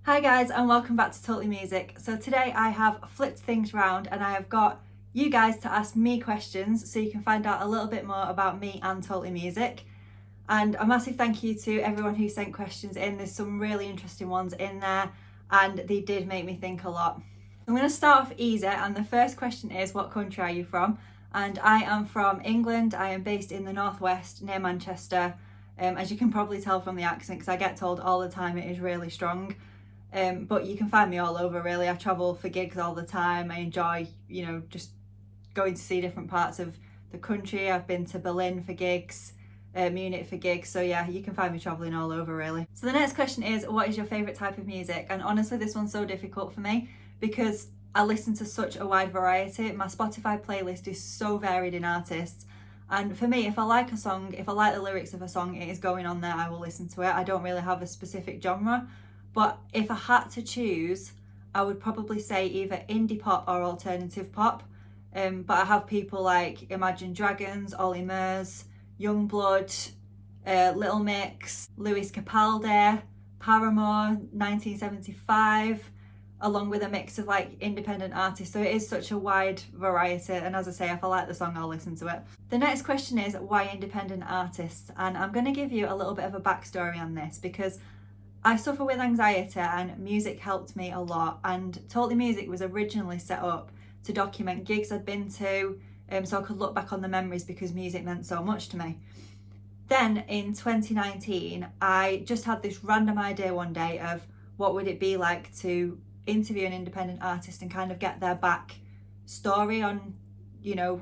Hi guys, and welcome back to Totally Music. So today I have flipped things round and I have got you guys to ask me questions so you can find out a little bit more about me and Totally Music. And a massive thank you to everyone who sent questions in. There's some really interesting ones in there and they did make me think a lot. I'm going to start off easy, and the first question is, what country are you from? And I am from England. I am based in the northwest near Manchester. As you can probably tell from the accent, because I get told all the time it is really strong. But you can find me all over really. I travel for gigs all the time. I enjoy, just going to see different parts of the country. I've been to Berlin for gigs, Munich for gigs. So yeah, you can find me traveling all over really. So the next question is, what is your favorite type of music? And honestly, this one's so difficult for me because I listen to such a wide variety. My Spotify playlist is so varied in artists. And for me, if I like a song, if I like the lyrics of a song, it is going on there, I will listen to it. I don't really have a specific genre. But if I had to choose, I would probably say either indie pop or alternative pop. But I have people like Imagine Dragons, Olly Murs, Yungblud, Little Mix, Lewis Capaldi, Paramore, 1975, along with a mix of like independent artists. So it is such a wide variety. And as I say, if I like the song, I'll listen to it. The next question is, why independent artists? And I'm going to give you a little bit of a backstory on this because I suffer with anxiety and music helped me a lot, and Totally Music was originally set up to document gigs I'd been to, so I could look back on the memories because music meant so much to me. Then in 2019, I just had this random idea one day of what would it be like to interview an independent artist and kind of get their back story on,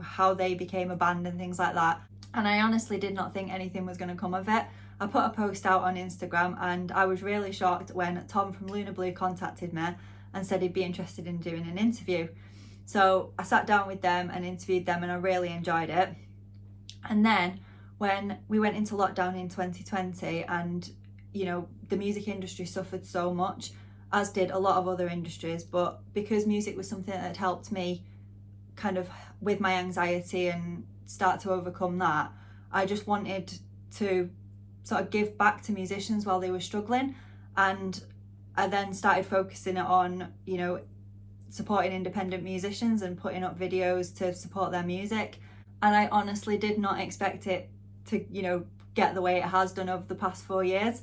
how they became a band and things like that. And I honestly did not think anything was going to come of it. I put a post out on Instagram and I was really shocked when Tom from Lunar Blue contacted me and said he'd be interested in doing an interview. So I sat down with them and interviewed them and I really enjoyed it. And then when we went into lockdown in 2020 and, the music industry suffered so much, as did a lot of other industries, but because music was something that helped me kind of with my anxiety and start to overcome that, I just wanted to sort of give back to musicians while they were struggling. And I then started focusing it on, supporting independent musicians and putting up videos to support their music. And I honestly did not expect it to, get the way it has done over the past 4 years.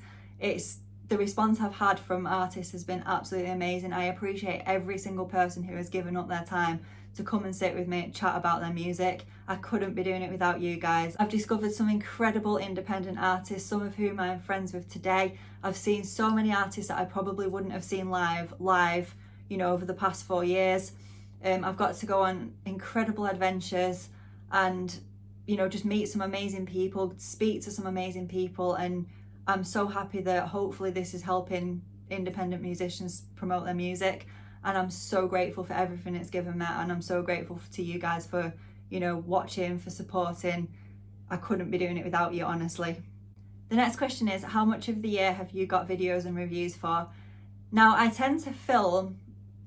The response I've had from artists has been absolutely amazing. I appreciate every single person who has given up their time to come and sit with me and chat about their music. I couldn't be doing it without you guys. I've discovered some incredible independent artists, some of whom I'm friends with today. I've seen so many artists that I probably wouldn't have seen live, over the past 4 years. I've got to go on incredible adventures and, just meet some amazing people, speak to some amazing people. And I'm so happy that hopefully this is helping independent musicians promote their music. And I'm so grateful for everything it's given me, and I'm so grateful to you guys for, watching, for supporting. I couldn't be doing it without you, honestly. The next question is, how much of the year have you got videos and reviews for? Now, I tend to film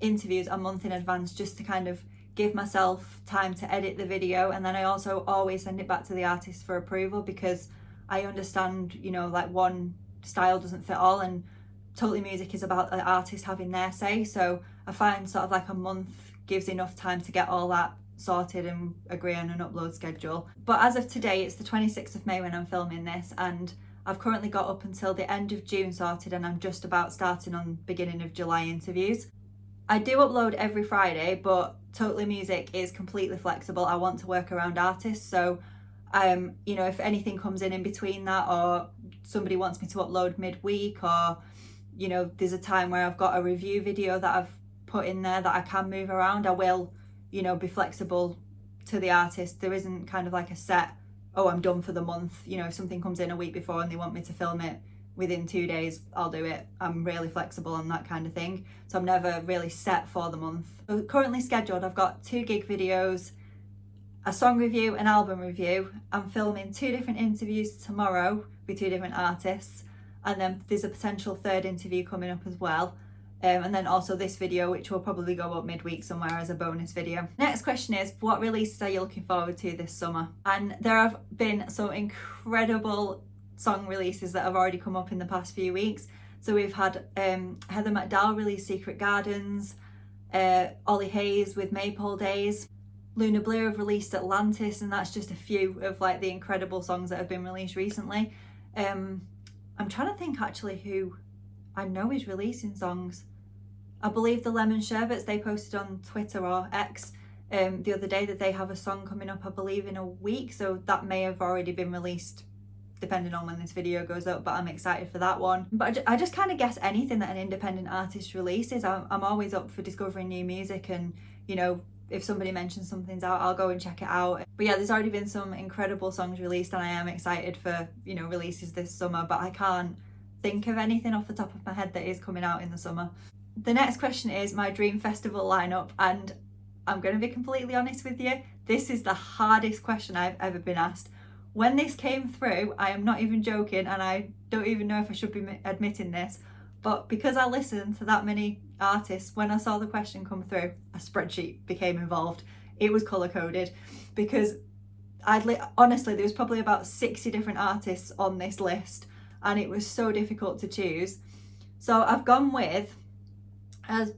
interviews a month in advance just to kind of give myself time to edit the video, and then I also always send it back to the artist for approval because I understand, one style doesn't fit all, and Totally Music is about the artist having their say. So I find sort of like a month gives enough time to get all that sorted and agree on an upload schedule. But as of today, it's the 26th of May when I'm filming this, and I've currently got up until the end of June sorted, and I'm just about starting on beginning of July interviews. I do upload every Friday, but Totally Music is completely flexible. I want to work around artists, so if anything comes in between that, or somebody wants me to upload midweek, or there's a time where I've got a review video that I've put in there that I can move around, I will, be flexible to the artist. There isn't kind of like a set, I'm done for the month. If something comes in a week before and they want me to film it within 2 days, I'll do it. I'm really flexible on that kind of thing. So I'm never really set for the month. So currently scheduled, I've got 2 gig videos, a song review, an album review. I'm filming 2 different interviews tomorrow with 2 different artists. And then there's a potential 3rd interview coming up as well. And then also this video, which will probably go up midweek somewhere as a bonus video. Next question is, what releases are you looking forward to this summer? And there have been some incredible song releases that have already come up in the past few weeks. So we've had Heather McDowell release Secret Gardens, Ollie Hayes with Maypole Days, Luna Blue have released Atlantis, and that's just a few of like the incredible songs that have been released recently. I'm trying to think actually who I know is releasing songs. I believe the Lemon Sherbets, they posted on Twitter or X the other day that they have a song coming up, I believe, in a week, so that may have already been released depending on when this video goes up, but I'm excited for that one. But I just kind of guess anything that an independent artist releases. I'm always up for discovering new music, and you know, if somebody mentions something's out, I'll go and check it out. But yeah, there's already been some incredible songs released, and I am excited for, you know, releases this summer, but I can't think of anything off the top of my head that is coming out in the summer. The next question is my dream festival lineup, and I'm going to be completely honest with you, this is the hardest question I've ever been asked. When this came through, I am not even joking, and I don't even know if I should be admitting this, but because I listened to that many artists, when I saw the question come through, a spreadsheet became involved. It was colour coded because honestly, there was probably about 60 different artists on this list, and it was so difficult to choose. So I've gone with a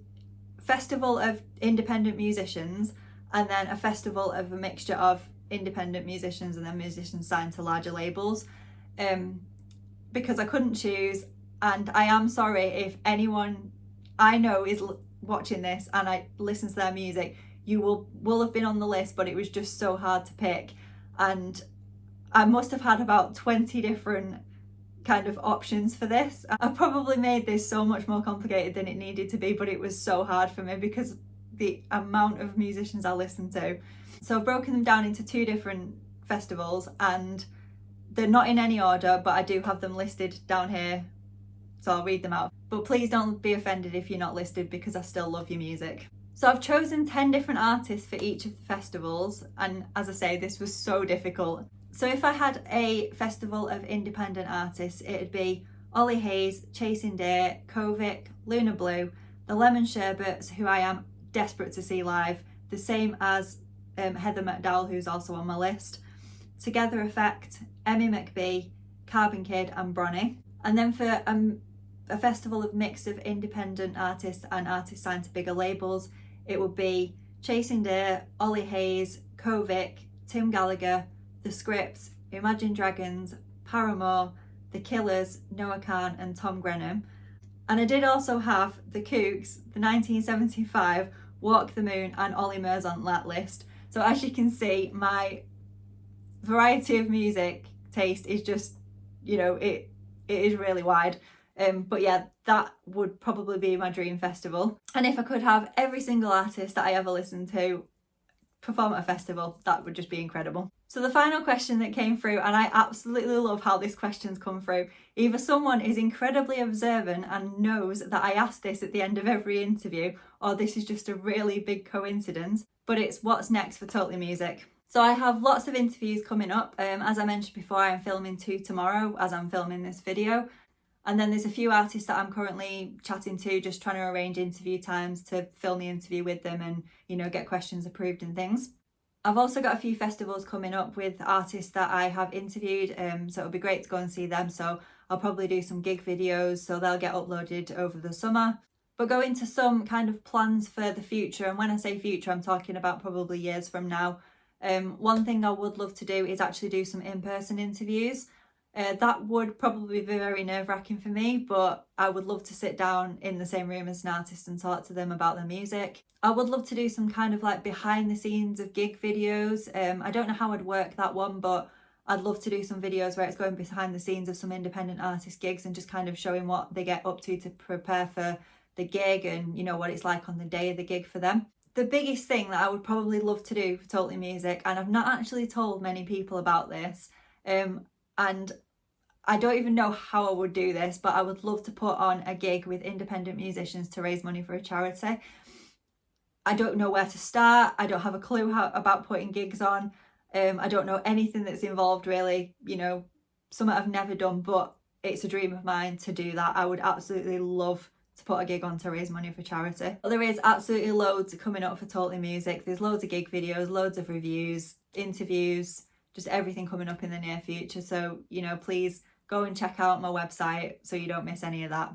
festival of independent musicians, and then a festival of a mixture of independent musicians and then musicians signed to larger labels, because I couldn't choose. And I am sorry if anyone I know is watching this and I listen to their music, you will have been on the list, but it was just so hard to pick, and I must have had about 20 different kind of options for this. I probably made this so much more complicated than it needed to be, but it was so hard for me because the amount of musicians I listen to. So I've broken them down into 2 different festivals, and they're not in any order, but I do have them listed down here, so I'll read them out. But please don't be offended if you're not listed, because I still love your music. So I've chosen 10 different artists for each of the festivals, and as I say, this was so difficult. So if I had a festival of independent artists, it'd be Ollie Hayes, Chasing Deer, Kovic, Luna Blue, the Lemon Sherbets, who I am desperate to see live, the same as Heather McDowell, who's also on my list, Together Effect, Emmy McBee, Carbon Kid and Bronny. And then for a festival of mix of independent artists and artists signed to bigger labels, it would be Chasing Deer, Ollie Hayes, Kovic, Tim Gallagher, The Scripts, Imagine Dragons, Paramore, The Killers, Noah Kahan and Tom Grennan. And I did also have The Kooks, the 1975, Walk the Moon and Ollie Murs on that list. So as you can see, my variety of music taste is just, you know, it is really wide. But yeah, that would probably be my dream festival. And if I could have every single artist that I ever listened to perform at a festival, that would just be incredible. So the final question that came through, and I absolutely love how this question's come through. Either someone is incredibly observant and knows that I ask this at the end of every interview, or this is just a really big coincidence, but it's what's next for Totally Music. So I have lots of interviews coming up. As I mentioned before, I'm filming 2 tomorrow as I'm filming this video. And then there's a few artists that I'm currently chatting to, just trying to arrange interview times to film the interview with them and, you know, get questions approved and things. I've also got a few festivals coming up with artists that I have interviewed, so it'll be great to go and see them. So I'll probably do some gig videos, so they'll get uploaded over the summer. But go into some kind of plans for the future, and when I say future, I'm talking about probably years from now. One thing I would love to do is actually do some in-person interviews. That would probably be very nerve-wracking for me, but I would love to sit down in the same room as an artist and talk to them about their music. I would love to do some kind of like behind the scenes of gig videos. I don't know how I'd work that one, but I'd love to do some videos where it's going behind the scenes of some independent artist gigs and just kind of showing what they get up to prepare for the gig and, you know, what it's like on the day of the gig for them. The biggest thing that I would probably love to do for Totally Music, and I've not actually told many people about this, and I don't even know how I would do this, but I would love to put on a gig with independent musicians to raise money for a charity. I don't know where to start. I don't have a clue about putting gigs on. I don't know anything that's involved really, you know, something I've never done, but it's a dream of mine to do that. I would absolutely love to put a gig on to raise money for charity. But there is absolutely loads coming up for Totally Music. There's loads of gig videos, loads of reviews, interviews, just everything coming up in the near future. So, you know, please go and check out my website so you don't miss any of that.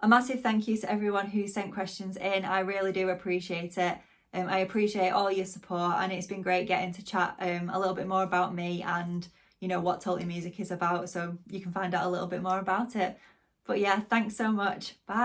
A massive thank you to everyone who sent questions in. I really do appreciate it. I appreciate all your support, and it's been great getting to chat a little bit more about me and, you know, what Totally Music is about, so you can find out a little bit more about it. But yeah, thanks so much. Bye.